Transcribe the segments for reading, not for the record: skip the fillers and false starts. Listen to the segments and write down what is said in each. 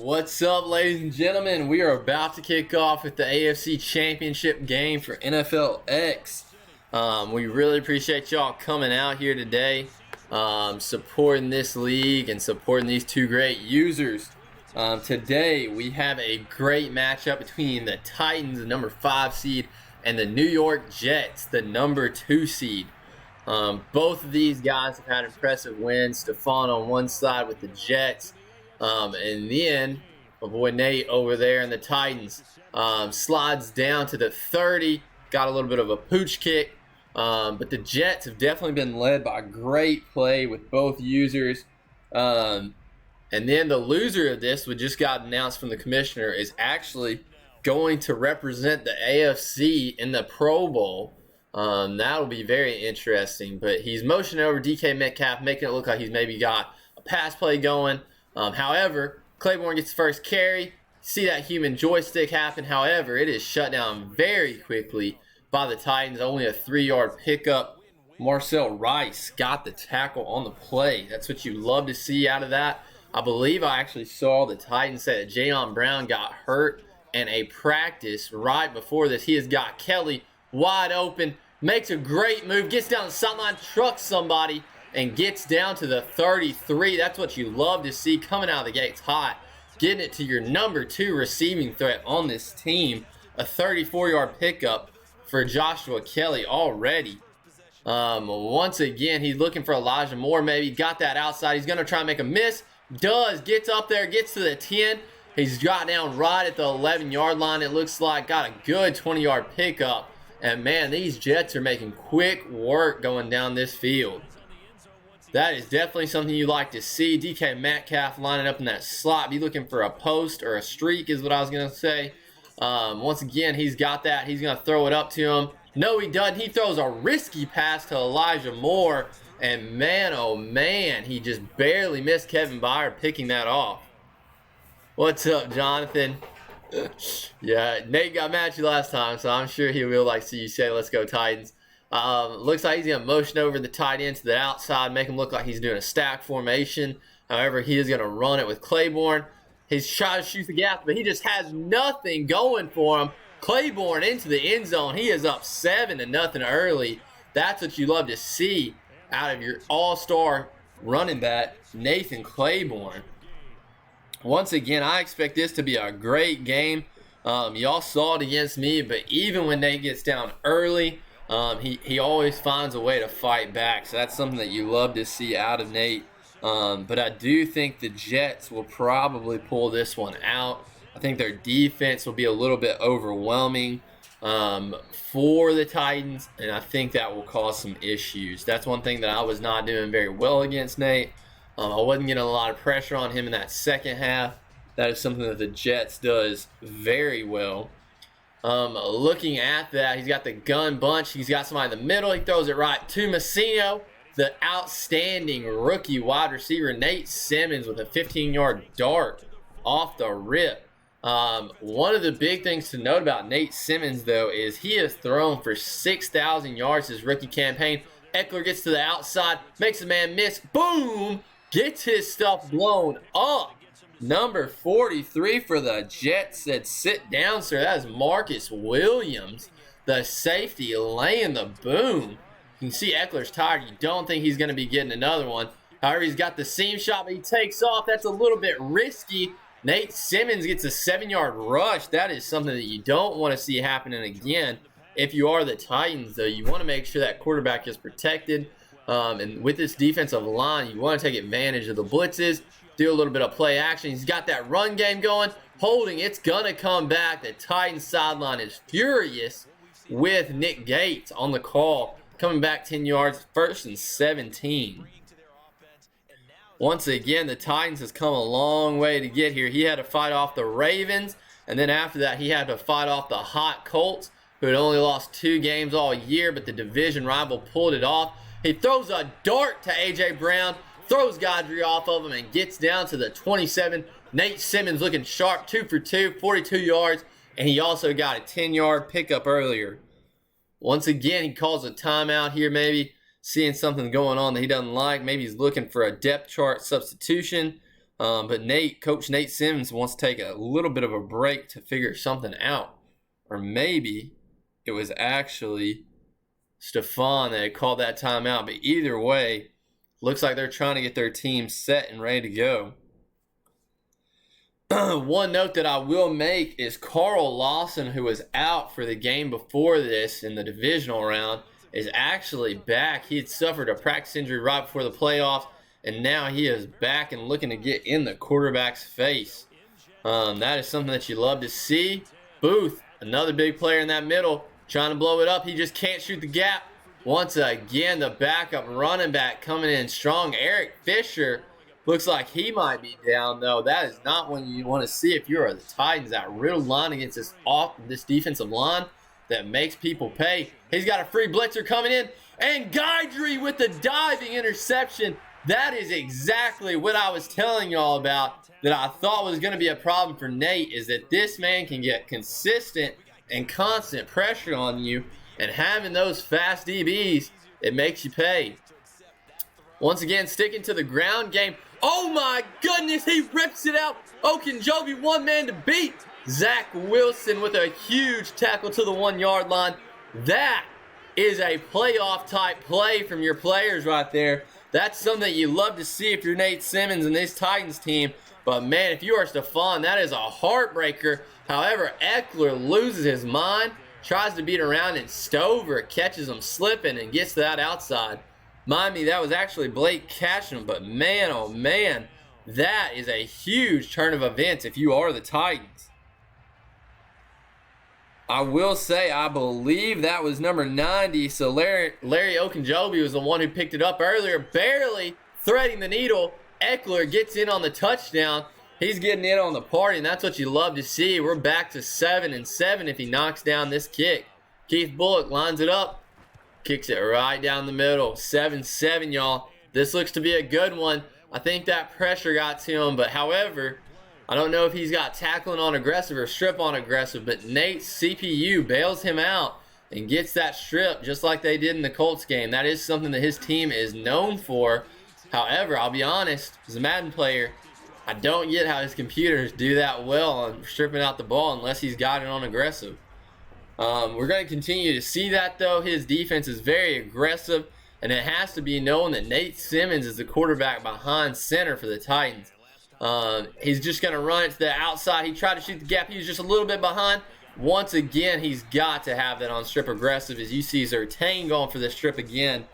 What's up, ladies and gentlemen? We are about to kick off with the AFC Championship game for NFLX. We really appreciate y'all coming out here today, supporting this league and supporting these two great users. Today, we have a great matchup between the Titans, the number 5 seed, and the New York Jets, the number 2 seed. Both of these guys have had impressive wins. Stephon on one side with the Jets. And then my boy Nate over there in the Titans slides down to the 30. Got a little bit of a pooch kick. But the Jets have definitely been led by great play with both users. And then the loser of this, which just got announced from the commissioner, is actually going to represent the AFC in the Pro Bowl. That'll be very interesting. But he's motioning over DK Metcalf, making it look like he's maybe got a pass play going. However, Claiborne gets the first carry. See that human joystick happen. However, it is shut down very quickly by the Titans. Only a 3-yard pickup. Marcel Rice got the tackle on the play. That's what you love to see out of that. I believe I actually saw the Titans say that Jayon Brown got hurt in a practice right before this. He has got Kelly wide open. Makes a great move. Gets down the sideline. Trucks somebody. And gets down to the 33. That's what you love to see coming out of the gates hot. Getting it to your number 2 receiving threat on this team. A 34-yard pickup for Joshua Kelly already. Once again, he's looking for Elijah Moore maybe. Got that outside. He's going to try and make a miss. Does. Gets up there. Gets to the 10. He's got down right at the 11-yard line, it looks like. Got a good 20-yard pickup. And, man, these Jets are making quick work going down this field. That is definitely something you like to see. DK Metcalf lining up in that slot. Be looking for a post or a streak is what I was going to say. Once again, he's got that. He's going to throw it up to him. No, he doesn't. He throws a risky pass to Elijah Moore. And, man, oh, man, he just barely missed Kevin Byard picking that off. What's up, Jonathan? Yeah, Nate got mad at you last time, so I'm sure he will see you say, let's go Titans. Looks like he's going to motion over the tight end to the outside, make him look like he's doing a stack formation. However, he is going to run it with Claiborne. He's trying to shoot the gap, but he just has nothing going for him. Claiborne into the end zone. He is up 7-0 early. That's what you love to see out of your all-star running back, Nathan Claiborne. Once again, I expect this to be a great game. Y'all saw it against me, but even when Nate gets down early, he always finds a way to fight back. So that's something that you love to see out of Nate. But I do think the Jets will probably pull this one out. I think their defense will be a little bit overwhelming for the Titans, and I think that will cause some issues. That's one thing that I was not doing very well against Nate. I wasn't getting a lot of pressure on him in that second half. That is something that the Jets does very well. Looking at that, he's got the gun bunch. He's got somebody in the middle. He throws it right to Messino. The outstanding rookie wide receiver, Nate Simmons, with a 15-yard dart off the rip. One of the big things to note about Nate Simmons, though, is he has thrown for 6,000 yards his rookie campaign. Eckler gets to the outside, makes a man miss. Boom! Gets his stuff blown up. Number 43 for the Jets said, sit down, sir. That is Marcus Williams, the safety, laying the boom. You can see Eckler's tired. You don't think he's going to be getting another one. However, he's got the seam shot, but he takes off. That's a little bit risky. Nate Simmons gets a 7-yard rush. That is something that you don't want to see happening again. If you are the Titans, though, you want to make sure that quarterback is protected. And with this defensive line, you want to take advantage of the blitzes. Do a little bit of play action. He's got that run game going. Holding, it's going to come back. The Titans sideline is furious with Nick Gates on the call. Coming back 10 yards, 1st and 17. Once again, the Titans has come a long way to get here. He had to fight off the Ravens. And then after that, he had to fight off the hot Colts, who had only lost 2 games all year, but the division rival pulled it off. He throws a dart to A.J. Brown. Throws Godry off of him and gets down to the 27. Nate Simmons looking sharp, 2 for 2, 42 yards, and he also got a 10-yard pickup earlier. Once again, he calls a timeout here, maybe seeing something going on that he doesn't like. Maybe he's looking for a depth chart substitution. But Coach Nate Simmons wants to take a little bit of a break to figure something out. Or maybe it was actually Stephon that had called that timeout. But either way, looks like they're trying to get their team set and ready to go. One note that I will make is Carl Lawson, who was out for the game before this in the divisional round, is actually back. He had suffered a practice injury right before the playoffs, and now he is back and looking to get in the quarterback's face. That is something that you love to see. Booth, another big player in that middle, trying to blow it up. He just can't shoot the gap. Once again, the backup running back coming in strong. Eric Fisher looks like he might be down, though. That is not what you want to see if you're the Titans. That riddled line against this defensive line that makes people pay. He's got a free blitzer coming in. And Guidry with the diving interception. That is exactly what I was telling y'all about that I thought was going to be a problem for Nate, is that this man can get consistent and constant pressure on you. And having those fast DBs, it makes you pay. Once again, sticking to the ground game. Oh my goodness, he rips it out. Okunjobi, one man to beat. Zach Wilson with a huge tackle to the 1 yard line. That is a playoff type play from your players right there. That's something that you love to see if you're Nate Simmons and this Titans team. But man, if you are Stephon, that is a heartbreaker. However, Eckler loses his mind, tries to beat around, and Stover catches him slipping and gets to that outside. Mind me, that was actually Blake catching him, but man, oh man, that is a huge turn of events if you are the Titans. I will say, I believe that was number 90, so Larry Okunjobi was the one who picked it up earlier, barely threading the needle. Eckler gets in on the touchdown. He's getting in on the party, and that's what you love to see. We're back to 7-7 if he knocks down this kick. Keith Bullock lines it up. Kicks it right down the middle. 7-7, y'all. This looks to be a good one. I think that pressure got to him, but however, I don't know if he's got tackling on aggressive or strip on aggressive, but Nate's CPU bails him out and gets that strip just like they did in the Colts game. That is something that his team is known for. However, I'll be honest, as a Madden player, I don't get how his computers do that well on stripping out the ball unless he's got it on aggressive. We're going to continue to see that, though. His defense is very aggressive, and it has to be known that Nate Simmons is the quarterback behind center for the Titans. He's just going to run it to the outside. He tried to shoot the gap. He was just a little bit behind. Once again, he's got to have that on strip aggressive, as you see Zertain going for the strip again.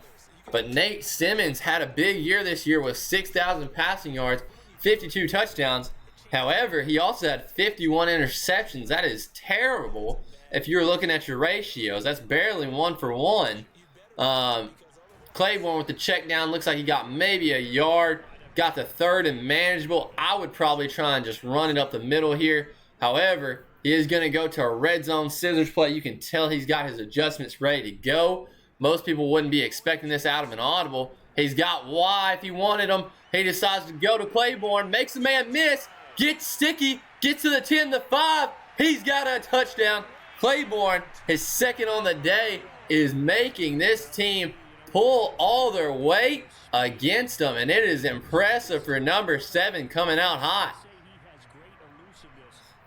But Nate Simmons had a big year this year with 6,000 passing yards, 52 touchdowns. However, he also had 51 interceptions. That is terrible. If you're looking at your ratios, that's barely 1 for 1. Claiborne with the check down. Looks like he got maybe a yard. Got the third and manageable. I would probably try and just run it up the middle here. However, he is going to go to a red zone scissors play. You can tell he's got his adjustments ready to go. Most people wouldn't be expecting this out of an audible. He's got Y if he wanted them. He decides to go to Claiborne. Makes the man miss. Gets sticky. Gets to the 10, the 5. He's got a touchdown. Claiborne, his second on the day, is making this team pull all their weight against them, and it is impressive for number 7 coming out hot.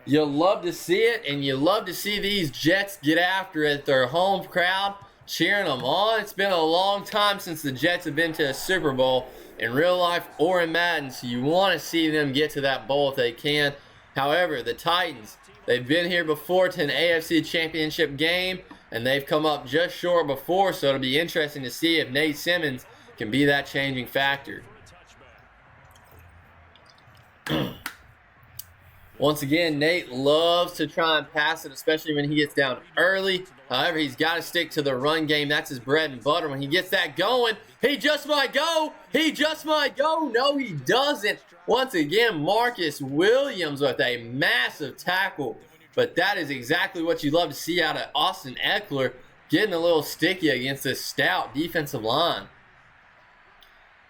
You love to see it, and you love to see these Jets get after it. Their home crowd cheering them on. It's been a long time since the Jets have been to a Super Bowl in real life or in Madden, so you want to see them get to that bowl if they can. However, the Titans, they've been here before to an AFC championship game, and they've come up just short before, so it'll be interesting to see if Nate Simmons can be that changing factor. Once again, Nate loves to try and pass it, especially when he gets down early. However, he's got to stick to the run game. That's his bread and butter. When he gets that going, he just might go. He just might go. No, he doesn't. Once again, Marcus Williams with a massive tackle. But that is exactly what you love to see out of Austin Eckler, getting a little sticky against this stout defensive line.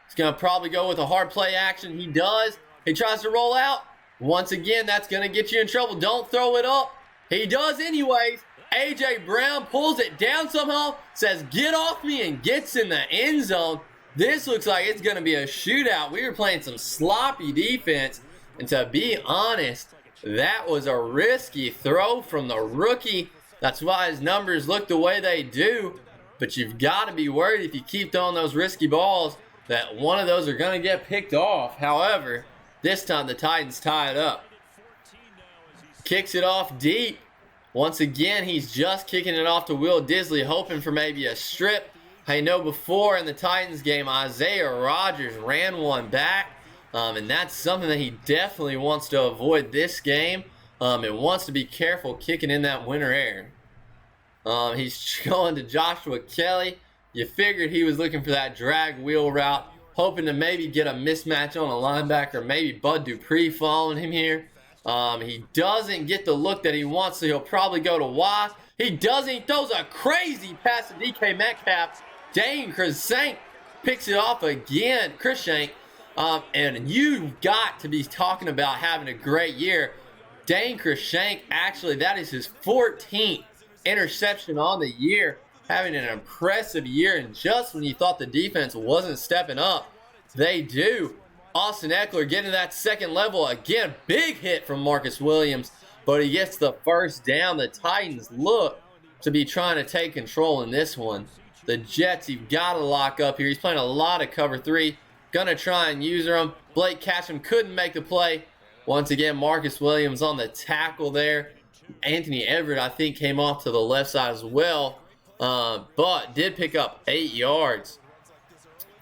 He's going to probably go with a hard play action. He does. He tries to roll out. Once again, that's going to get you in trouble. Don't throw it up. He does anyways. A.J. Brown pulls it down somehow, says, "Get off me," and gets in the end zone. This looks like it's going to be a shootout. We were playing some sloppy defense, and to be honest, that was a risky throw from the rookie. That's why his numbers look the way they do. But you've got to be worried if you keep throwing those risky balls that one of those are going to get picked off. However, this time the Titans tie it up. Kicks it off deep. Once again, he's just kicking it off to Will Disley, hoping for maybe a strip. I know before in the Titans game, Isaiah Rodgers ran one back, and that's something that he definitely wants to avoid this game, and wants to be careful kicking in that winter air. He's going to Joshua Kelly. You figured he was looking for that drag wheel route, hoping to maybe get a mismatch on a linebacker, maybe Bud Dupree following him here. He doesn't get the look that he wants, so he'll probably go to Y. He doesn't. He throws a crazy pass to DK Metcalf. Dane Cruikshank picks it off again. Cruikshank. And you've got to be talking about having a great year. Dane Cruikshank, actually, that is his 14th interception on the year. Having an impressive year, and just when you thought the defense wasn't stepping up, they do. Austin Eckler getting that second level again. Big hit from Marcus Williams, but he gets the first down. The Titans look to be trying to take control in this one. The Jets, you've got to lock up here. He's playing a lot of cover 3. Gonna try and use them. Blake Catchum couldn't make the play. Once again, Marcus Williams on the tackle there. Anthony Everett, I think, came off to the left side as well, but did pick up 8 yards.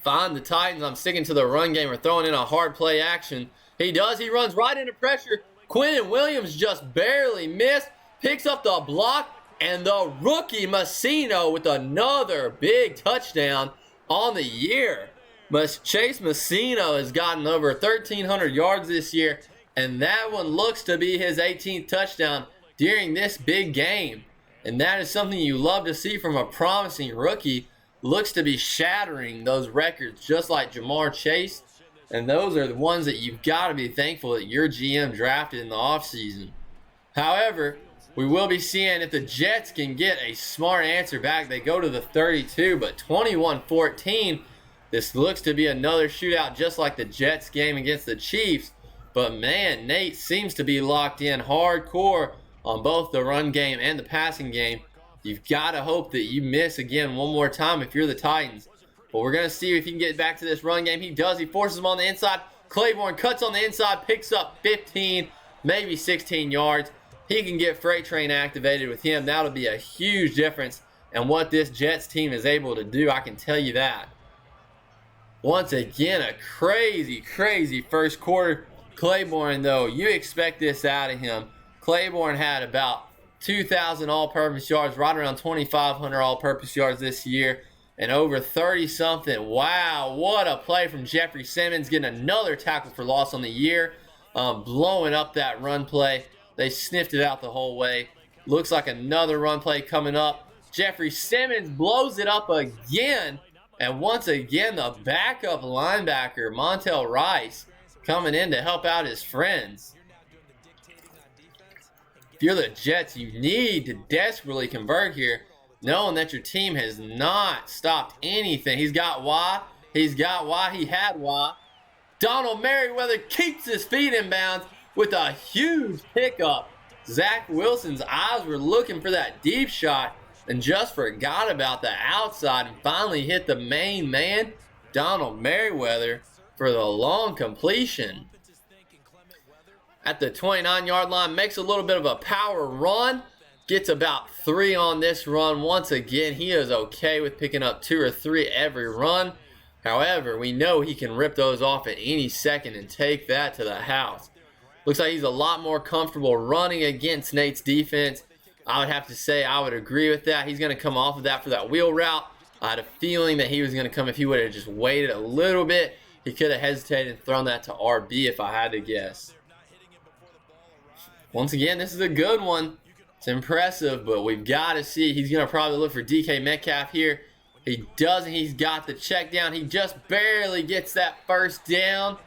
Find the Titans. I'm sticking to the run game. We're throwing in a hard play action. He does. He runs right into pressure. Quinnen Williams just barely missed. Picks up the block. And the rookie Messino with another big touchdown on the year. Chase Messino has gotten over 1,300 yards this year. And that one looks to be his 18th touchdown during this big game. And that is something you love to see from a promising rookie. Looks to be shattering those records just like Jamar Chase. And those are the ones that you've got to be thankful that your GM drafted in the offseason. However, we will be seeing if the Jets can get a smart answer back. They go to the 32, but 21-14. This looks to be another shootout just like the Jets game against the Chiefs. But man, Nate seems to be locked in hardcore on both the run game and the passing game. You've got to hope that you miss again one more time if you're the Titans. But we're going to see if he can get back to this run game. He does. He forces him on the inside. Claiborne cuts on the inside, picks up 15, maybe 16 yards. He can get Freight Train activated with him. That'll be a huge difference in what this Jets team is able to do. I can tell you that. Once again, a crazy, crazy first quarter. Claiborne, though, you expect this out of him. Claiborne had about 2,000 all-purpose yards, right around 2,500 all-purpose yards this year, and over 30-something. Wow, what a play from Jeffrey Simmons, getting another tackle for loss on the year, blowing up that run play. They sniffed it out the whole way. Looks like another run play coming up. Jeffrey Simmons blows it up again, and once again, the backup linebacker, Montel Rice, coming in to help out his friends. If you're the Jets, you need to desperately convert here, knowing that your team has not stopped anything. He's got Y. He's got Y. He had Y. Donald Merriweather keeps his feet in bounds with a huge pickup. Zach Wilson's eyes were looking for that deep shot and just forgot about the outside and finally hit the main man, Donald Merriweather, for the long completion. At the 29-yard line, makes a little bit of a power run. Gets about 3 on this run. Once again, he is okay with picking up 2 or 3 every run. However, we know he can rip those off at any second and take that to the house. Looks like he's a lot more comfortable running against Nate's defense. I would have to say I would agree with that. He's going to come off of that for that wheel route. I had a feeling that he was going to come if he would have just waited a little bit. He could have hesitated and thrown that to RB if I had to guess. Once again, this is a good one. It's impressive, but we've got to see. He's going to probably look for DK Metcalf here. He doesn't. He's got the check down. He just barely gets that first down.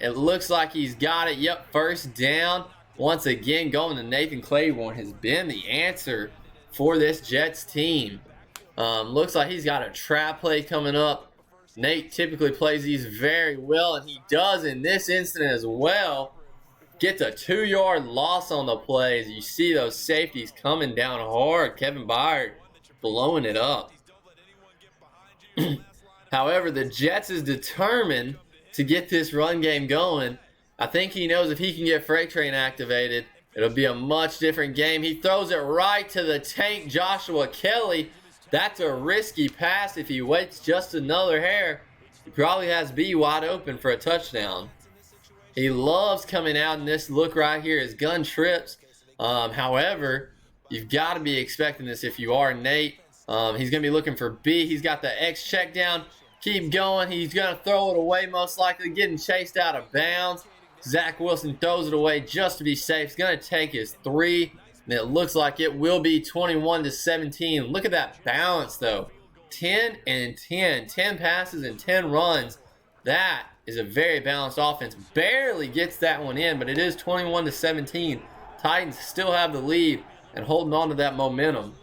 It looks like he's got it. Yep, first down. Once again, going to Nathan Claiborne has been the answer for this Jets team. Looks like he's got a trap play coming up. Nate typically plays these very well, and he does in this incident as well. Gets a 2-yard loss on the play as you see those safeties coming down hard. Kevin Byard blowing it up. However, the Jets is determined to get this run game going. I think he knows if he can get Freight Train activated, it'll be a much different game. He throws it right to the tank, Joshua Kelly. That's a risky pass. If he waits just another hair, he probably has B wide open for a touchdown. He loves coming out in this look right here. His gun trips. However, you've got to be expecting this if you are Nate. He's going to be looking for B. He's got the X check down. Keep going. He's going to throw it away, most likely getting chased out of bounds. Zach Wilson throws it away just to be safe. He's going to take his 3. And it looks like it will be 21-17. Look at that balance, though. 10 and 10. 10 passes and 10 runs. That is a very balanced offense. Barely gets that one in, but it is 21-17. Titans still have the lead and holding on to that momentum.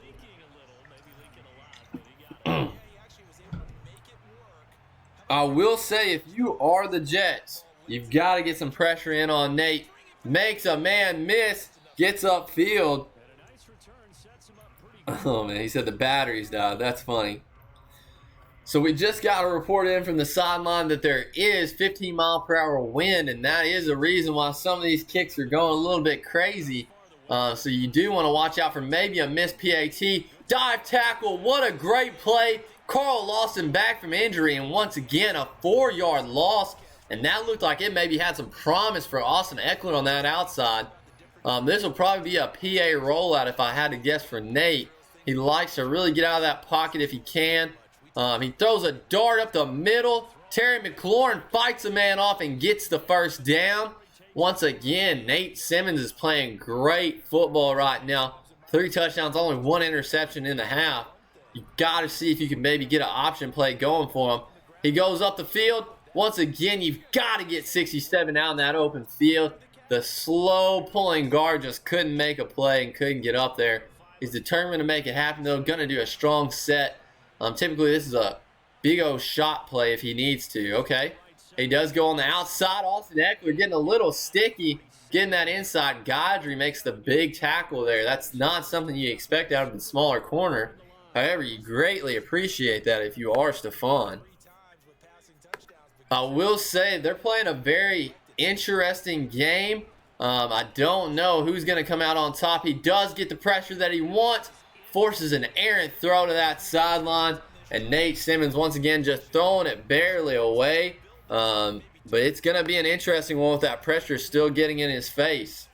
I will say, if you are the Jets, you've got to get some pressure in on Nate. Makes a man miss. Gets upfield. Oh, man, he said the batteries died. That's funny. So we just got a report in from the sideline that there is 15-mile-per-hour wind, and that is the reason why some of these kicks are going a little bit crazy. So you do want to watch out for maybe a missed PAT. Dive tackle. What a great play. Carl Lawson back from injury, and once again, a 4-yard loss. And that looked like it maybe had some promise for Austin Eckler on that outside. This will probably be a PA rollout if I had to guess for Nate. He likes to really get out of that pocket if he can. He throws a dart up the middle. Terry McLaurin fights a man off and gets the first down. Once again, Nate Simmons is playing great football right now. 3 touchdowns, only 1 interception in the half. You got to see if you can maybe get an option play going for him. He goes up the field. Once again, you've got to get 67 out in that open field. The slow pulling guard just couldn't make a play and couldn't get up there. He's determined to make it happen, though. Going to do a strong set. Typically, this is a big old shot play if he needs to. Okay. He does go on the outside. Austin Eckler getting a little sticky. Getting that inside. Godry makes the big tackle there. That's not something you expect out of the smaller corner. However, you greatly appreciate that if you are Stephon. I will say they're playing a very interesting game. I don't know who's going to come out on top. He does get the pressure that he wants. Forces an errant throw to that sideline. And Nate Simmons once again just throwing it barely away. But it's going to be an interesting one with that pressure still getting in his face.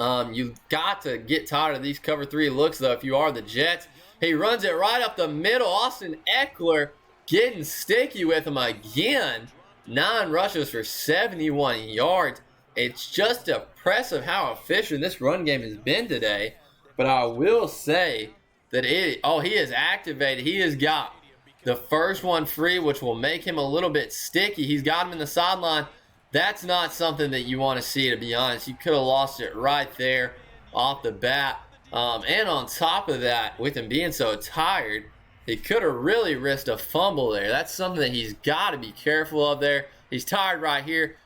You've got to get tired of these cover 3 looks, though, if you are the Jets. He runs it right up the middle. Austin Eckler getting sticky with him again. 9 rushes for 71 yards. It's just impressive how efficient this run game has been today. But I will say that he is activated. He has got the first one free, which will make him a little bit sticky. He's got him in the sideline. That's not something that you want to see, to be honest. You could have lost it right there off the bat. And on top of that, with him being so tired, he could have really risked a fumble there. That's something that he's got to be careful of there. He's tired right here.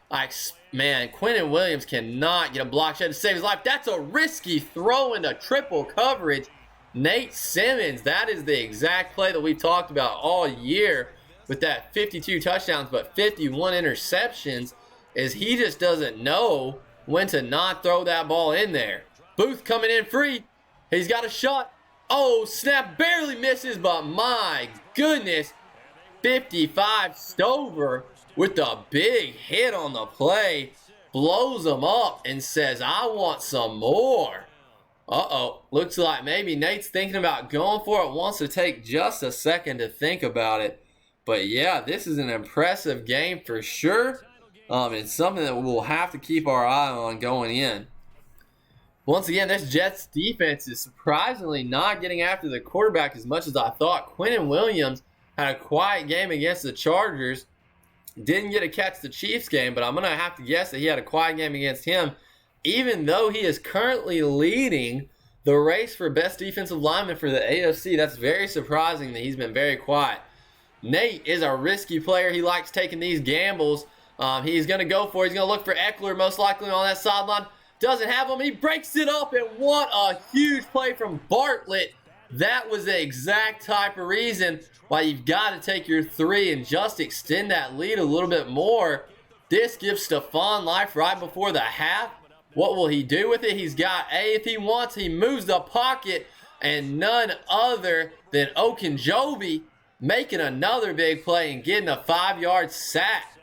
Man, Quentin Williams cannot get a block shot to save his life. That's a risky throw into triple coverage. Nate Simmons, that is the exact play that we've talked about all year with that 52 touchdowns but 51 interceptions, is he just doesn't know when to not throw that ball in there. Booth coming in free. He's got a shot. Oh, snap, barely misses, but my goodness. 55 Stover with the big hit on the play. Blows him up and says, I want some more. Uh-oh. Looks like maybe Nate's thinking about going for it. Wants to take just a second to think about it. But yeah, this is an impressive game for sure. It's something that we'll have to keep our eye on going in. Once again, this Jets defense is surprisingly not getting after the quarterback as much as I thought. Quentin Williams had a quiet game against the Chargers. Didn't get to catch the Chiefs game, but I'm going to have to guess that he had a quiet game against him, even though he is currently leading the race for best defensive lineman for the AFC. That's very surprising that he's been very quiet. Nate is a risky player. He likes taking these gambles. He's going to go for it. He's going to look for Eckler most likely on that sideline. Doesn't have him. He breaks it up, and what a huge play from Bartlett. That was the exact type of reason why you've got to take your 3 and just extend that lead a little bit more. This gives Stephon life right before the half. What will he do with it? He's got A if he wants. He moves the pocket, and none other than Okunjobi making another big play and getting a 5-yard sack.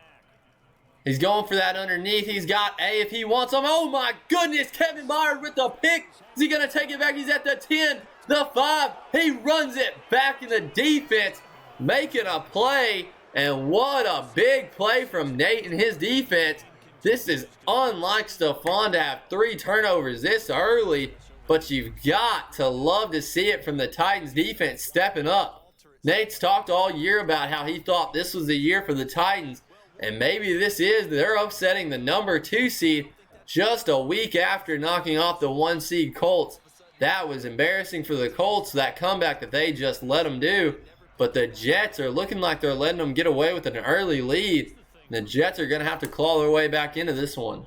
He's going for that underneath. He's got A if he wants him. Oh my goodness, Kevin Byard with the pick. Is he going to take it back? He's at the 10, the 5. He runs it back in the defense, making a play. And what a big play from Nate and his defense. This is unlike Stephon to have 3 turnovers this early, but you've got to love to see it from the Titans defense stepping up. Nate's talked all year about how he thought this was the year for the Titans, and maybe this is. They're upsetting the number 2 seed just a week after knocking off the 1 seed Colts. That was embarrassing for the Colts, that comeback that they just let them do. But the Jets are looking like they're letting them get away with an early lead. The Jets are going to have to claw their way back into this one.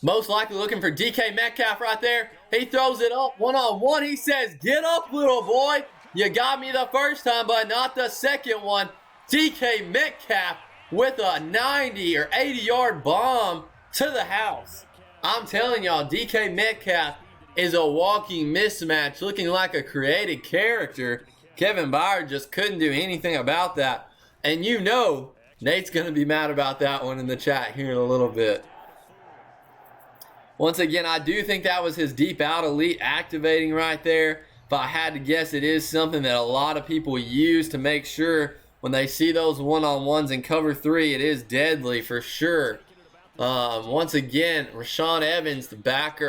Most likely looking for DK Metcalf right there. He throws it up one-on-one. He says, "Get up, little boy. You got me the first time, but not the second one." DK Metcalf with a 90 or 80-yard bomb to the house. I'm telling y'all, DK Metcalf is a walking mismatch, looking like a created character. Kevin Byard just couldn't do anything about that. And you know Nate's going to be mad about that one in the chat here in a little bit. Once again, I do think that was his deep out elite activating right there. If I had to guess, it is something that a lot of people use to make sure when they see those one-on-ones in cover 3, it is deadly for sure. Once again, Deshaun Evans, the backup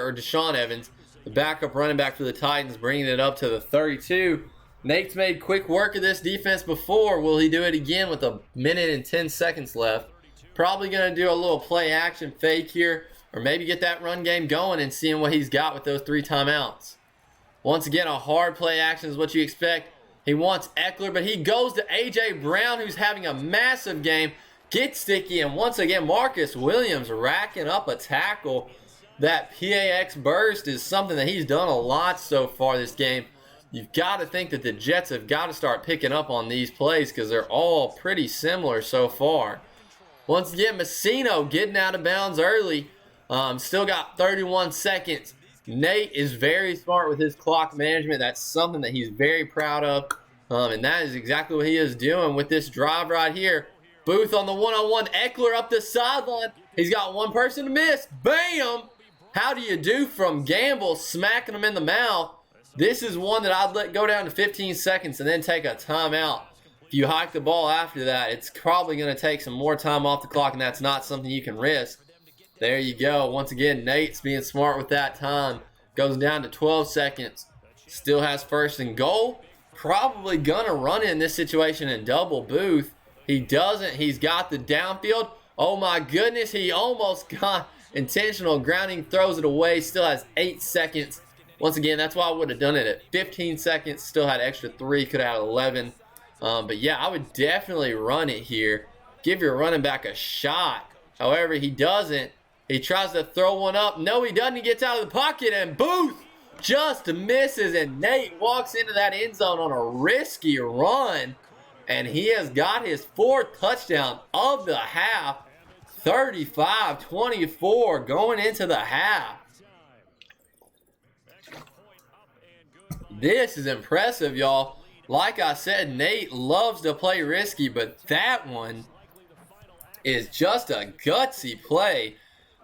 running back for the Titans, bringing it up to the 32. Nate's made quick work of this defense before. Will he do it again with a minute and 10 seconds left? Probably going to do a little play action fake here, or maybe get that run game going and seeing what he's got with those 3 timeouts. Once again, a hard play action is what you expect. He wants Eckler, but he goes to A.J. Brown, who's having a massive game. Gets sticky, and once again, Marcus Williams racking up a tackle. That PAX burst is something that he's done a lot so far this game. You've got to think that the Jets have got to start picking up on these plays because they're all pretty similar so far. Once again, Messino getting out of bounds early. Still got 31 seconds. Nate is very smart with his clock management. That's something that he's very proud of. And that is exactly what he is doing with this drive right here. Booth on the one-on-one. Eckler up the sideline. He's got one person to miss. Bam! How do you do from Gamble smacking him in the mouth? This is one that I'd let go down to 15 seconds and then take a timeout. If you hike the ball after that, it's probably going to take some more time off the clock, and that's not something you can risk. There you go. Once again, Nate's being smart with that time. Goes down to 12 seconds. Still has first and goal. Probably going to run it in this situation and double Booth. He doesn't. He's got the downfield. Oh my goodness, he almost got intentional grounding. Throws it away. Still has 8 seconds. Once again, that's why I would have done it at 15 seconds. Still had extra 3. Could have had 11. But yeah, I would definitely run it here. Give your running back a shot. However, he doesn't. He tries to throw one up. No, he doesn't. He gets out of the pocket, and Booth just misses, and Nate walks into that end zone on a risky run, and he has got his 4th touchdown of the half. 35-24 going into the half. This is impressive, y'all. Like I said, Nate loves to play risky, but that one is just a gutsy play.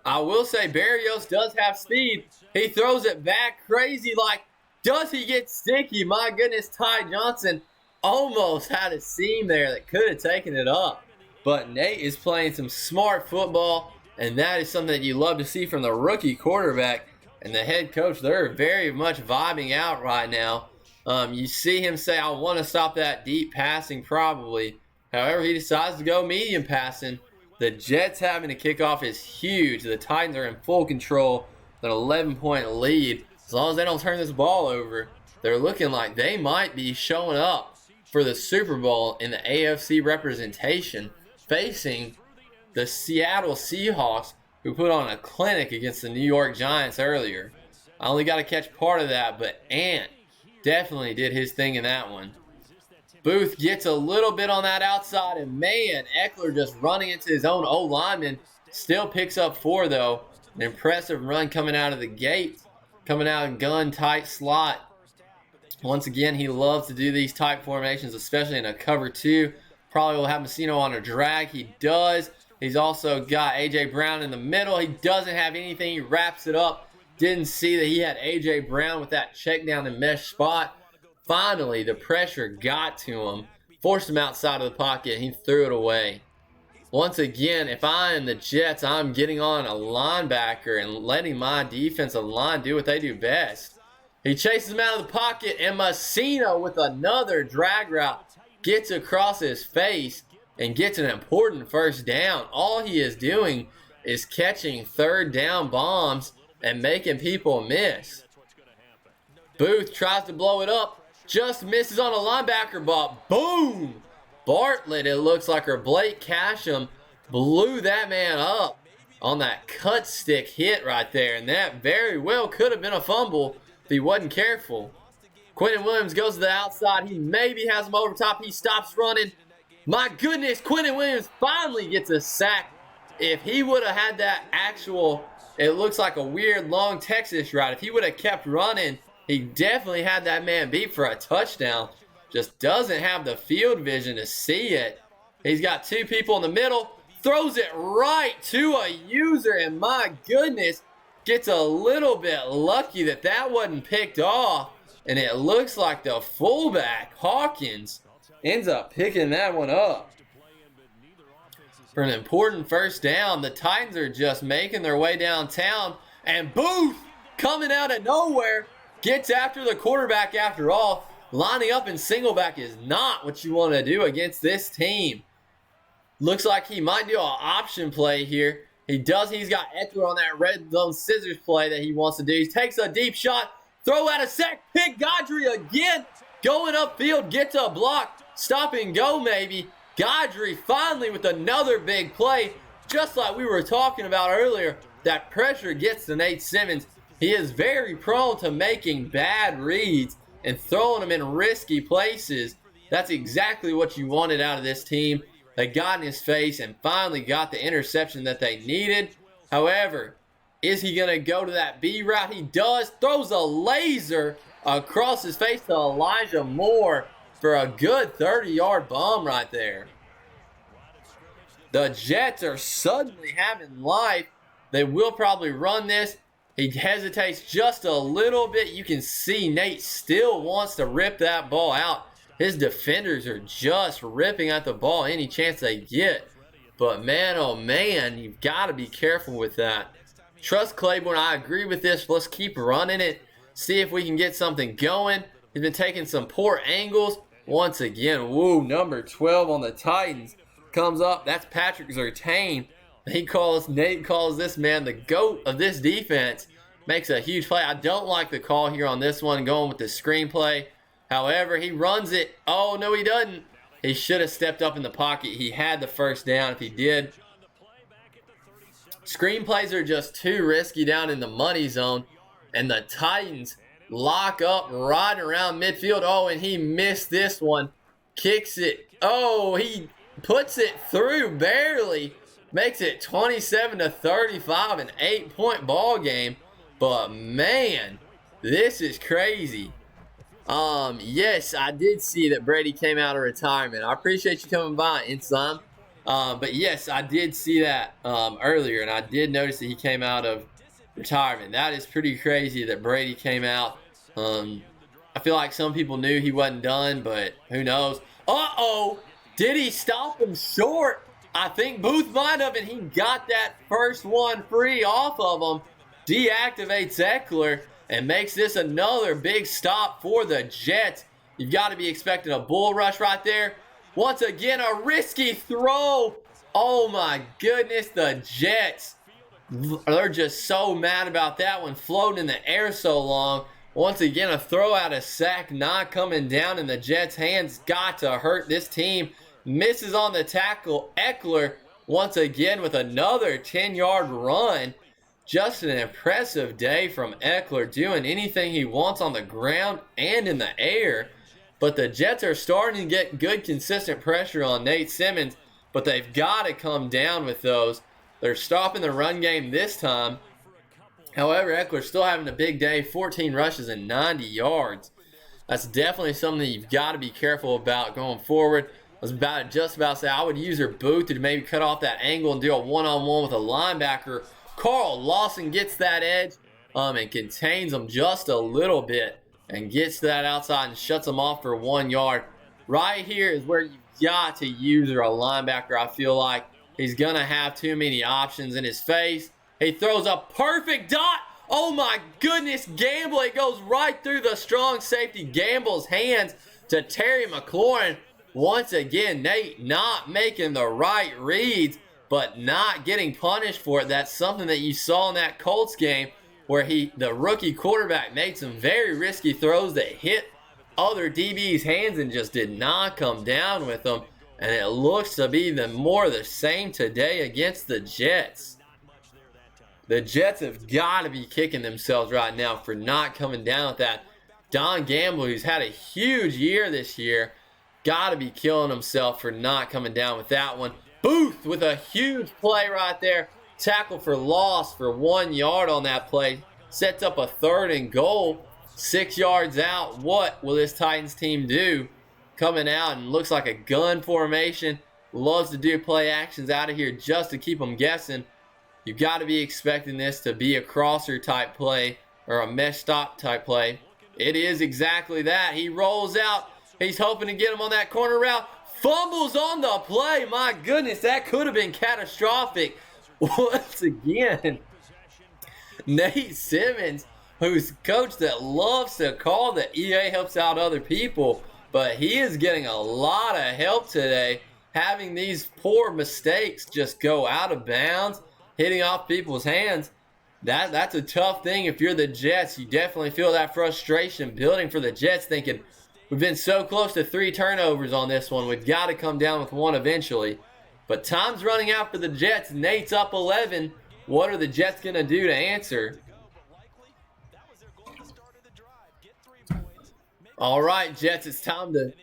I will say Barrios does have speed. He throws it back crazy. Like, does he get sticky? My goodness, Ty Johnson almost had a seam there that could have taken it up. But Nate is playing some smart football, and that is something that you love to see from the rookie quarterback. And the head coach, they're very much vibing out right now. You see him say, I want to stop that deep passing probably. However, he decides to go medium passing. The Jets having a kickoff is huge. The Titans are in full control. An 11-point lead. As long as they don't turn this ball over. they're looking like they might be showing up for the Super Bowl in the AFC representation, facing the Seattle Seahawks, who put on a clinic against the New York Giants earlier. I only got to catch part of that, but Ant definitely did his thing in that one. Booth gets a little bit on that outside, and man, Eckler just running into his own O-lineman. Still picks up 4, though. An impressive run coming out of the gate, coming out in gun-tight slot. Once again, he loves to do these type formations, especially in a cover 2. Probably will have Messino on a drag. He does. He's also got A.J. Brown in the middle. He doesn't have anything. He wraps it up. Didn't see that he had A.J. Brown with that check down and mesh spot. Finally, the pressure got to him, forced him outside of the pocket, and he threw it away. Once again, if I am the Jets, I'm getting on a linebacker and letting my defensive line do what they do best. He chases him out of the pocket, and Messino with another drag route gets across his face and gets an important first down. All he is doing is catching third down bombs and making people miss. Booth tries to blow it up, just misses on a linebacker, but boom! Bartlett, it looks like, or Blake Casham, blew that man up on that cut stick hit right there, and that very well could have been a fumble if he wasn't careful. Quentin Williams goes to the outside. He maybe has him over top. He stops running. My goodness, Quentin Williams finally gets a sack. If he would have had that actual, it looks like a weird long Texas route, if he would have kept running, he definitely had that man beat for a touchdown. Just doesn't have the field vision to see it. He's got 2 people in the middle. Throws it right to a user, and my goodness, gets a little bit lucky that that wasn't picked off. And it looks like the fullback, Hawkins, ends up picking that one up for an important first down. The Titans are just making their way downtown, and Booth, coming out of nowhere, gets after the quarterback after all. Lining up in single back is not what you want to do against this team. Looks like he might do an option play here. He does. He's got Eckler on that red zone scissors play that he wants to do. He takes a deep shot. Throw out a sack. Pick Godry again. Going upfield. Gets a block. Stop and go maybe. Godry finally with another big play. Just like we were talking about earlier. That pressure gets to Nate Simmons. He is very prone to making bad reads and throwing them in risky places. That's exactly what you wanted out of this team. They got in his face and finally got the interception that they needed. However, is he going to go to that B route? He does. Throws a laser across his face to Elijah Moore for a good 30-yard bomb right there. The Jets are suddenly having life. They will probably run this. He hesitates just a little bit. You can see Nate still wants to rip that ball out. His defenders are just ripping at the ball any chance they get. But man, oh man, you've got to be careful with that. Trust Claiborne. I agree with this. Let's keep running it. See if we can get something going. He's been taking some poor angles. Once again, woo, number 12 on the Titans comes up. That's Patrick Surtain. Nate calls this man the GOAT of this defense. Makes a huge play. I don't like the call here on this one, going with the screenplay. However, he runs it. Oh, no, he doesn't. He should have stepped up in the pocket. He had the first down if he did. Screenplays are just too risky down in the money zone. And the Titans lock up right around midfield. Oh, and he missed this one. Kicks it. Oh, he puts it through barely. Makes it 27-35, an 8-point ball game. But man, this is crazy. Yes, I did see that Brady came out of retirement. I appreciate you coming by, Ensign. But yes, I did see that earlier, and I did notice that he came out of retirement. That is pretty crazy that Brady came out. I feel like some people knew he wasn't done, but who knows? Uh-oh! Did he stop him short? I think Booth might have, and he got that first one free off of him. Deactivates Eckler and makes this another big stop for the Jets. You've got to be expecting a bull rush right there. Once again, a risky throw. Oh my goodness, the Jets. They're just so mad about that one, floating in the air so long. Once again, a throw out of sack not coming down in the Jets' hands. Got to hurt this team. Misses on the tackle. Eckler once again with another 10-yard run. Just an impressive day from Eckler, doing anything he wants on the ground and in the air. But the Jets are starting to get good, consistent pressure on Nate Simmons, but they've got to come down with those. They're stopping the run game this time. However, Eckler's still having a big day, 14 rushes and 90 yards. That's definitely something that you've got to be careful about going forward. I was just about to say I would use her boot to maybe cut off that angle and do a one-on-one with a linebacker. Carl Lawson gets that edge and contains him just a little bit and gets to that outside and shuts him off for 1 yard. Right here is where you've got to use her a linebacker. I feel like he's going to have too many options in his face. He throws a perfect dot. Oh my goodness, Gamble. It goes right through the strong safety Gamble's hands to Terry McLaurin. Once again, Nate not making the right reads, but not getting punished for it. That's something that you saw in that Colts game where the rookie quarterback made some very risky throws that hit other DB's hands and just did not come down with them. And it looks to be more the same today against the Jets. The Jets have got to be kicking themselves right now for not coming down with that. Don Gamble, who's had a huge year this year, got to be killing himself for not coming down with that one. Booth with a huge play right there. Tackle for loss for 1 yard on that play. Sets up a 3rd and goal. 6 yards out. What will this Titans team do? Coming out and looks like a gun formation. Loves to do play actions out of here just to keep them guessing. You've got to be expecting this to be a crosser type play or a mesh stop type play. It is exactly that. He rolls out. He's hoping to get him on that corner route. Fumbles on the play. My goodness, that could have been catastrophic. Once again, Nate Simmons, who's a coach that loves to call that EA helps out other people, but he is getting a lot of help today, having these poor mistakes just go out of bounds, hitting off people's hands. That's a tough thing if you're the Jets. You definitely feel that frustration building for the Jets, thinking, we've been so close to 3 turnovers on this one. We've got to come down with 1 eventually. But time's running out for the Jets. Nate's up 11. What are the Jets going to do to answer? All right, Jets, it's time to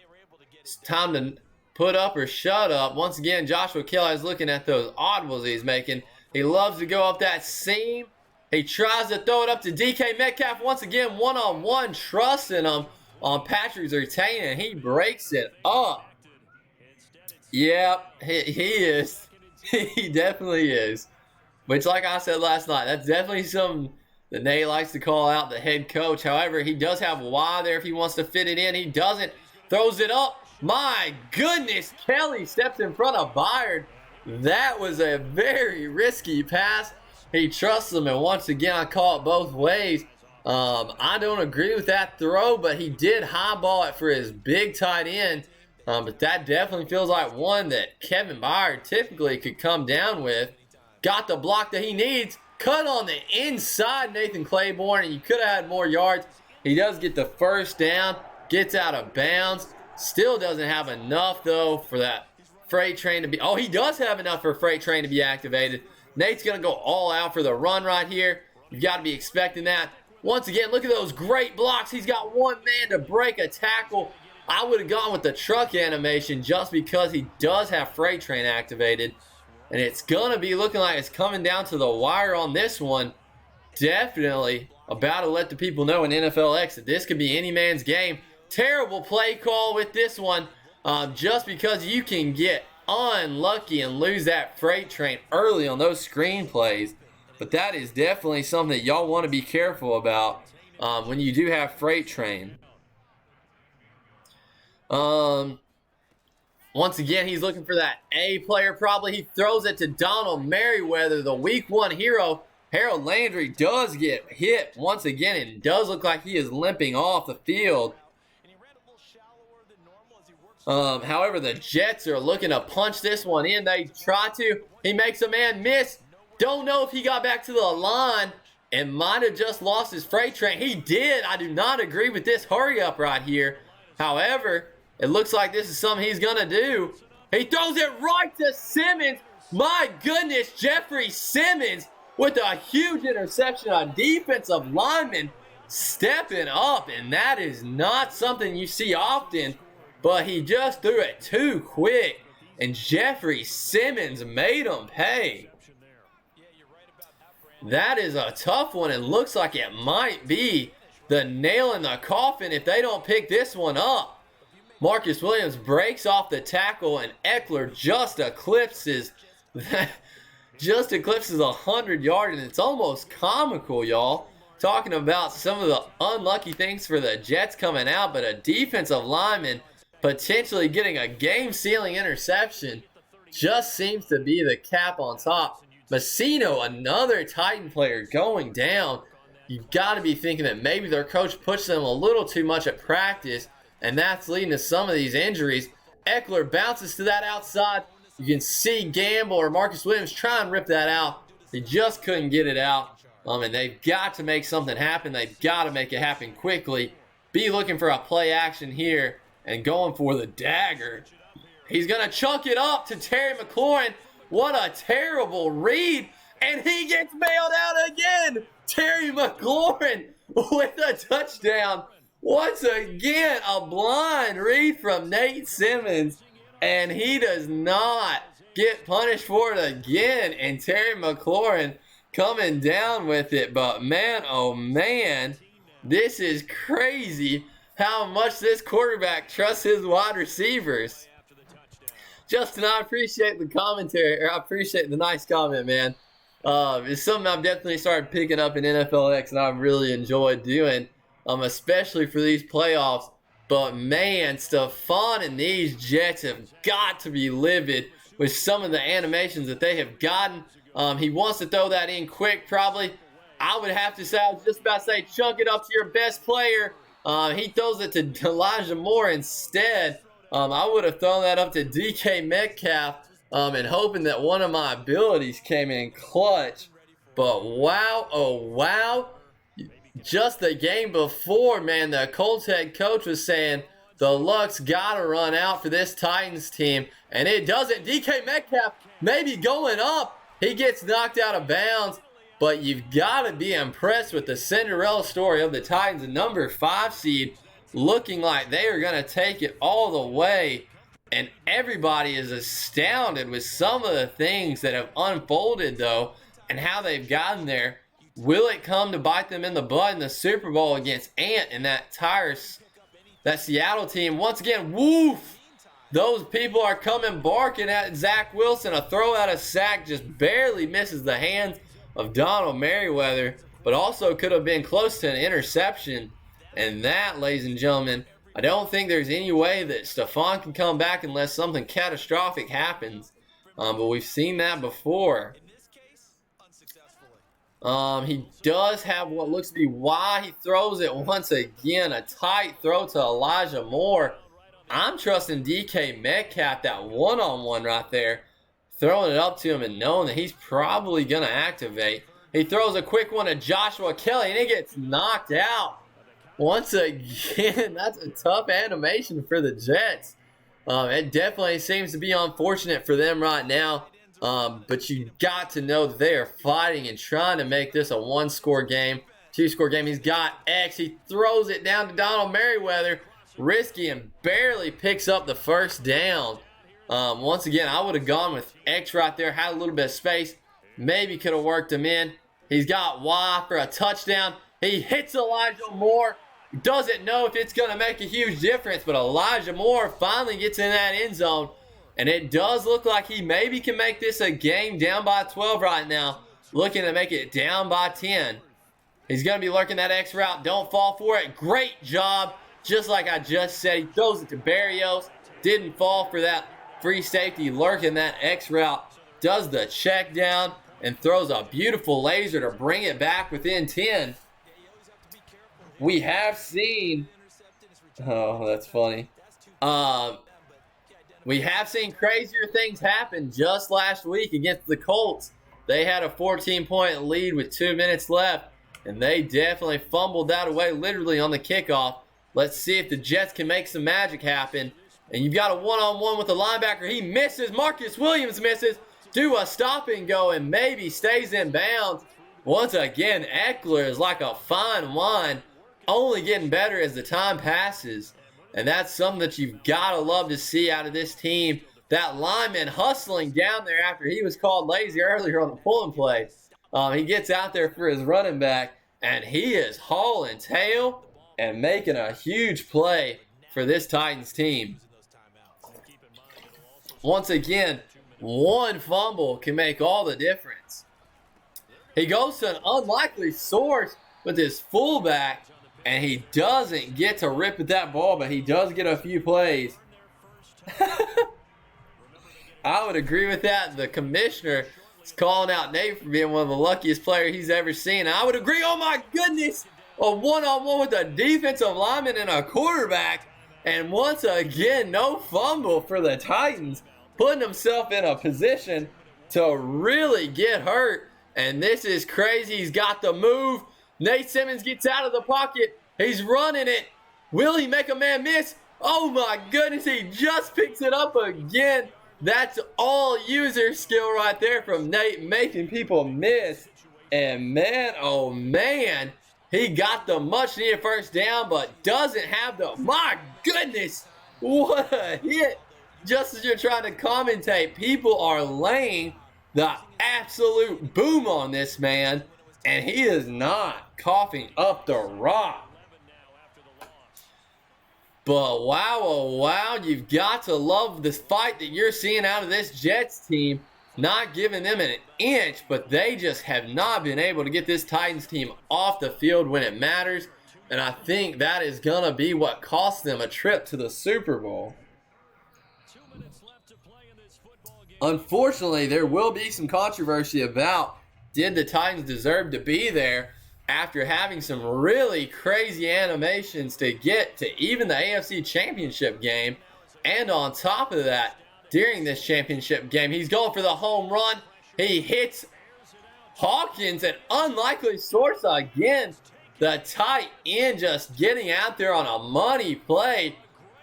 put up or shut up. Once again, Joshua Kelly is looking at those audibles he's making. He loves to go up that seam. He tries to throw it up to DK Metcalf. Once again, one-on-one, trusting him on Patrick Surtain, and he breaks it up. Yep, he is. He definitely is. Which, like I said last night, that's definitely something that Nate likes to call out the head coach. However, he does have Y there if he wants to fit it in. He doesn't. Throws it up. My goodness, Kelly steps in front of Byard. That was a very risky pass. He trusts him, and once again, I call it both ways. I don't agree with that throw, but he did highball it for his big tight end. But that definitely feels like one that Kevin Byard typically could come down with. Got the block that he needs. Cut on the inside, Nathan Claiborne, and you could have had more yards. He does get the first down, gets out of bounds. Still doesn't have enough, though, for that freight train to be... Oh, he does have enough for a freight train to be activated. Nate's going to go all out for the run right here. You've got to be expecting that. Once again, look at those great blocks. He's got one man to break a tackle. I would have gone with the truck animation just because he does have freight train activated. And it's going to be looking like it's coming down to the wire on this one. Definitely about to let the people know in NFLX that this could be any man's game. Terrible play call with this one. Just because you can get unlucky and lose that freight train early on those screen plays. But that is definitely something that y'all want to be careful about when you do have freight train. Once again, he's looking for that A player probably. He throws it to Donald Merriweather, the week 1 hero. Harold Landry does get hit once again and does look like he is limping off the field. However, the Jets are looking to punch this one in. They try to. He makes a man miss. Don't know if he got back to the line. and might have just lost his freight train. He did. I do not agree with this hurry up right here. However, it looks like this is something he's going to do. He throws it right to Simmons. My goodness, Jeffrey Simmons with a huge interception on defensive lineman stepping up, and that is not something you see often, but he just threw it too quick, and Jeffrey Simmons made him pay. That is a tough one. It looks like it might be the nail in the coffin if they don't pick this one up. Marcus Williams breaks off the tackle, and Eckler just eclipses 100 yards, and it's almost comical, y'all. Talking about some of the unlucky things for the Jets coming out, but a defensive lineman potentially getting a game-sealing interception just seems to be the cap on top. Messino, another Titan player, going down. You've got to be thinking that maybe their coach pushed them a little too much at practice, and that's leading to some of these injuries. Eckler bounces to that outside. You can see Gamble or Marcus Williams try and rip that out. They just couldn't get it out. And they've got to make something happen. They've got to make it happen quickly. Be looking for a play action here and going for the dagger. He's going to chunk it up to Terry McLaurin. What a terrible read. And he gets bailed out again. Terry McLaurin with a touchdown. Once again, a blind read from Nate Simmons. And he does not get punished for it again. And Terry McLaurin coming down with it. But man, oh man, this is crazy how much this quarterback trusts his wide receivers. Justin, I appreciate the commentary, or I appreciate the nice comment, man. It's something I've definitely started picking up in NFLX, and I've really enjoyed doing, especially for these playoffs. But man, Stephon and these Jets have got to be livid with some of the animations that they have gotten. He wants to throw that in quick, probably. I would have to say, I was just about to say, chunk it up to your best player. He throws it to Elijah Moore instead. I would have thrown that up to DK Metcalf and hoping that one of my abilities came in clutch. But wow, oh wow. Just the game before, man, the Colts head coach was saying the luck's got to run out for this Titans team. And it doesn't. DK Metcalf maybe going up. He gets knocked out of bounds. But you've got to be impressed with the Cinderella story of the Titans, a number 5 seed, looking like they are going to take it all the way. And everybody is astounded with some of the things that have unfolded, though, and how they've gotten there. Will it come to bite them in the butt in the Super Bowl against Ant and that Seattle team? Once again, woof! Those people are coming barking at Zach Wilson. A throw out of sack just barely misses the hands of Donald Merriweather, but also could have been close to an interception. And that, ladies and gentlemen, I don't think there's any way that Stephon can come back unless something catastrophic happens. But we've seen that before. He does have what looks to be why he throws it once again. A tight throw to Elijah Moore. I'm trusting DK Metcalf, that one-on-one right there, throwing it up to him and knowing that he's probably going to activate. He throws a quick one to Joshua Kelly, and he gets knocked out. Once again, that's a tough animation for the Jets. It definitely seems to be unfortunate for them right now. But you got to know that they are fighting and trying to make this a 1-score game, 2-score game. He's got X. He throws it down to Donald Merriweather. Risky and barely picks up the first down. Once again, I would have gone with X right there. Had a little bit of space. Maybe could have worked him in. He's got Y for a touchdown. He hits Elijah Moore. Doesn't know if it's going to make a huge difference, but Elijah Moore finally gets in that end zone. And it does look like he maybe can make this a game down by 12 right now. Looking to make it down by 10. He's going to be lurking that X route. Don't fall for it. Great job. Just like I just said, he throws it to Berrios. Didn't fall for that free safety. Lurking that X route. Does the check down and throws a beautiful laser to bring it back within 10. We have seen... Oh, that's funny. We have seen crazier things happen just last week against the Colts. They had a 14-point lead with 2 minutes left. and they definitely fumbled that away literally on the kickoff. Let's see if the Jets can make some magic happen. And you've got a one-on-one with the linebacker. He misses. Marcus Williams misses. Do a stop and go and maybe stays in bounds. Once again, Eckler is like a fine wine, only getting better as the time passes. And that's something that you've got to love to see out of this team. That lineman hustling down there after he was called lazy earlier on the pulling play. He gets out there for his running back, and he is hauling tail and making a huge play for this Titans team. Once again, one fumble can make all the difference. He goes to an unlikely source with his fullback, and he doesn't get to rip at that ball, but he does get a few plays. I would agree with that. The commissioner is calling out Nate for being one of the luckiest players he's ever seen. I would agree. Oh, my goodness. A one-on-one with a defensive lineman and a quarterback. And once again, no fumble for the Titans, putting himself in a position to really get hurt. And this is crazy. He's got the move. Nate Simmons gets out of the pocket. He's running it. Will he make a man miss? Oh, my goodness. He just picks it up again. That's all user skill right there from Nate, making people miss. And man, oh man, he got the much needed first down, but doesn't have the, my goodness, what a hit. Just as you're trying to commentate, people are laying the absolute boom on this man, and he is not coughing up the rock. But wow, oh wow, you've got to love this fight that you're seeing out of this Jets team. Not giving them an inch, but they just have not been able to get this Titans team off the field when it matters. And I think that is going to be what cost them a trip to the Super Bowl. Unfortunately, there will be some controversy about did the Titans deserve to be there after having some really crazy animations to get to even the AFC Championship game. And on top of that, during this championship game, he's going for the home run. He hits Hawkins, an unlikely source again. The tight end just getting out there on a money play,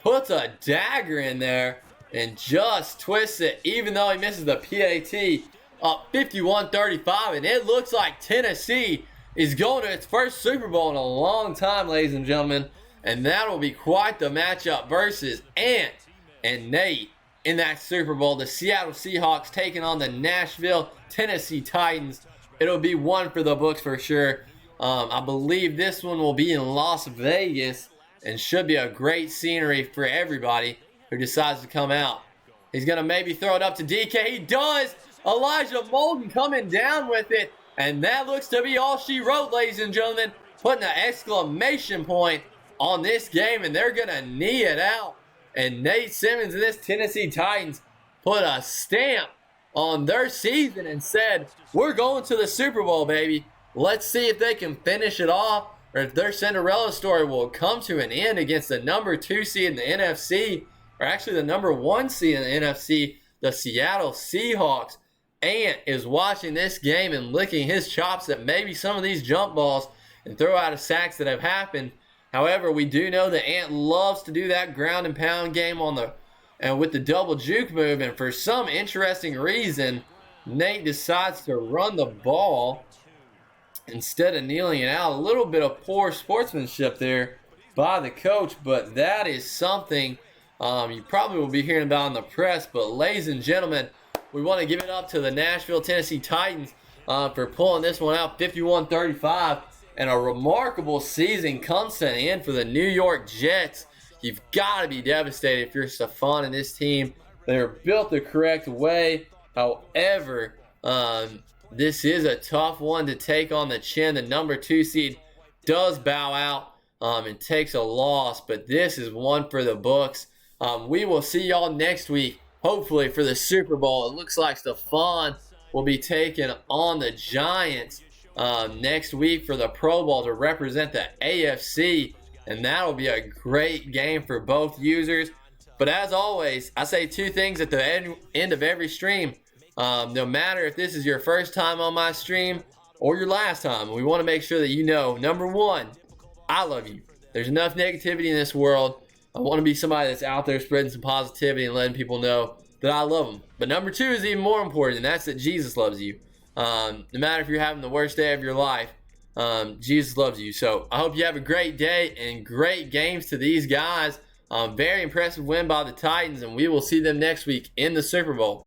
puts a dagger in there and just twists it, even though he misses the PAT, up 51-35. And it looks like Tennessee is going to its first Super Bowl in a long time, ladies and gentlemen. And that will be quite the matchup versus Ant and Nate in that Super Bowl. The Seattle Seahawks taking on the Nashville Tennessee Titans. It'll be one for the books for sure. I believe this one will be in Las Vegas and should be a great scenery for everybody who decides to come out. He's going to maybe throw it up to DK. He does. Elijah Molden coming down with it. And that looks to be all she wrote, ladies and gentlemen. Putting an exclamation point on this game, and they're going to knee it out. And Nate Simmons and this Tennessee Titans put a stamp on their season and said, we're going to the Super Bowl, baby. Let's see if they can finish it off, or if their Cinderella story will come to an end against the number 2 seed in the NFC, or actually the number 1 seed in the NFC, the Seattle Seahawks. Ant is watching this game and licking his chops at maybe some of these jump balls and throw out of sacks that have happened. However, we do know that Ant loves to do that ground and pound game and with the double juke move, and for some interesting reason, Nate decides to run the ball instead of kneeling it out. A little bit of poor sportsmanship there by the coach, but that is something you probably will be hearing about in the press. But ladies and gentlemen, we want to give it up to the Nashville Tennessee Titans for pulling this one out 51-35. And a remarkable season comes to an end for the New York Jets. You've got to be devastated if you're Stephon and this team. They're built the correct way. However, this is a tough one to take on the chin. The number 2 seed does bow out and takes a loss, but this is one for the books. We will see y'all next week, hopefully for the Super Bowl. It looks like Stephon will be taking on the Giants next week for the Pro Bowl to represent the AFC, and that'll be a great game for both users. But as always, I say 2 things at the end of every stream. No matter if this is your first time on my stream or your last time. We want to make sure that you know, number one, I love you. There's enough negativity in this world. I want to be somebody that's out there spreading some positivity and letting people know that I love them. But number two is even more important, and that's that Jesus loves you. No matter if you're having the worst day of your life, Jesus loves you. So I hope you have a great day and great games to these guys. Very impressive win by the Titans, and we will see them next week in the Super Bowl.